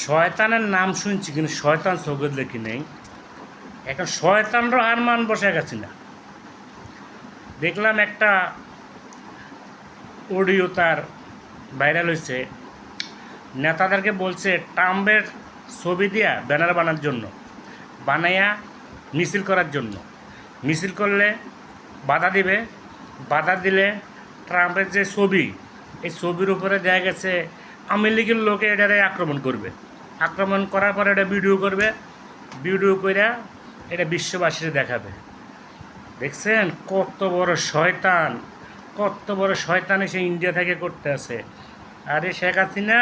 শয়তানের নাম শুনছি কিন্তু শয়তান চোখে দেখি নেই। এখন শয়তানরও হার মান বসে গেছি না। দেখলাম একটা অডিও তার ভাইরাল হয়েছে, নেতাদেরকে বলছে ট্রাম্পের ছবি দিয়া ব্যানার বানার জন্য, বানাইয়া মিছিল করার জন্য। মিছিল করলে বাধা দিবে, বাধা দিলে ট্রাম্পের যে ছবি, এই ছবির উপরে দেখা গেছে আওয়ামী লীগের লোকে এটারে আক্রমণ করবে। আক্রমণ করার পরে এটা ভিডিও করবে, ভিডিও করে এটা বিশ্ববাসীর দেখাবে। দেখছেন কত বড় শয়তান, কত বড় শয়তান এসে ইন্ডিয়া থেকে করতে আছে। আরে শেখ হাসিনা,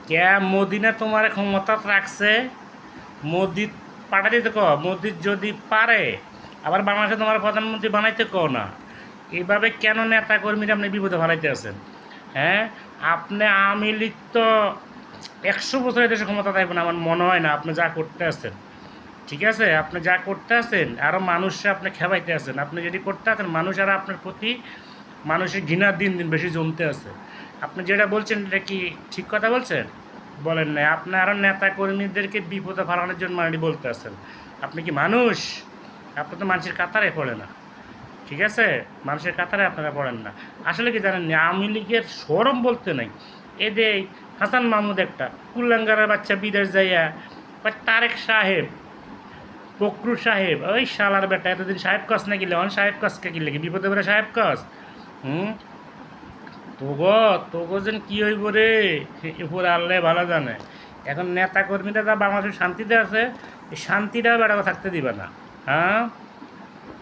ক্যা মোদি না তোমার ক্ষমতা রাখছে, মোদি পাঠা দিতে কো, মোদি যদি পারে আবার বাংলাদেশে তোমার প্রধানমন্ত্রী বানাইতে কো না। এইভাবে কেন নেতা কর্মীরা আপনি বিপদে ফেলাইতে আছেন? হ্যাঁ, আপনি আওয়ামী লীগ তো 100 বছরের দেশে ক্ষমতা থাকবে না, আমার মনে হয় না। আপনি যা করতে আছেন, ঠিক আছে, আপনি যা করতে আছেন আরও মানুষে আপনি খেপাইতে আছেন। আপনি যেটি করতে আছেন মানুষ আর আপনার প্রতি মানুষের ঘৃণা দিন দিন বেশি জমতে আছে। আপনি যেটা বলছেন এটা কি ঠিক কথা বলছেন? বলেন না। আপনি আরও নেতা কর্মীদেরকে বিপদে ফেলানোর জন্য মানে বলতে আছেন। আপনি কি মানুষ? আপনি তো মানুষের কাতারে পড়ে না, ঠিক আছে, মানুষের কাতারে আপনারা পড়েন না। আসলে কি জানেন, আওয়ামী লীগের শরম বলতে নাই। যে হাসান মাহমুদ একটা কুল্লাঙ্গারের বাচ্চা বিদেশ যাইয়া, বা তারেক সাহেব, ফখরুল সাহেব, ওই শালার বেটা এতদিন সাহেব কস না গেলে সাহেব কসকে গেলে কি বিপদে পড়ে সাহেব কস? হুম, তোগো যেন কী হইব রে, উপরে আল্লাহ ভালো জানে। এখন নেতা কর্মীরা যা বাংলাদেশের শান্তিতে আছে, এই শান্তিটাও বেড়াও থাকতে দিবে না। হ্যাঁ।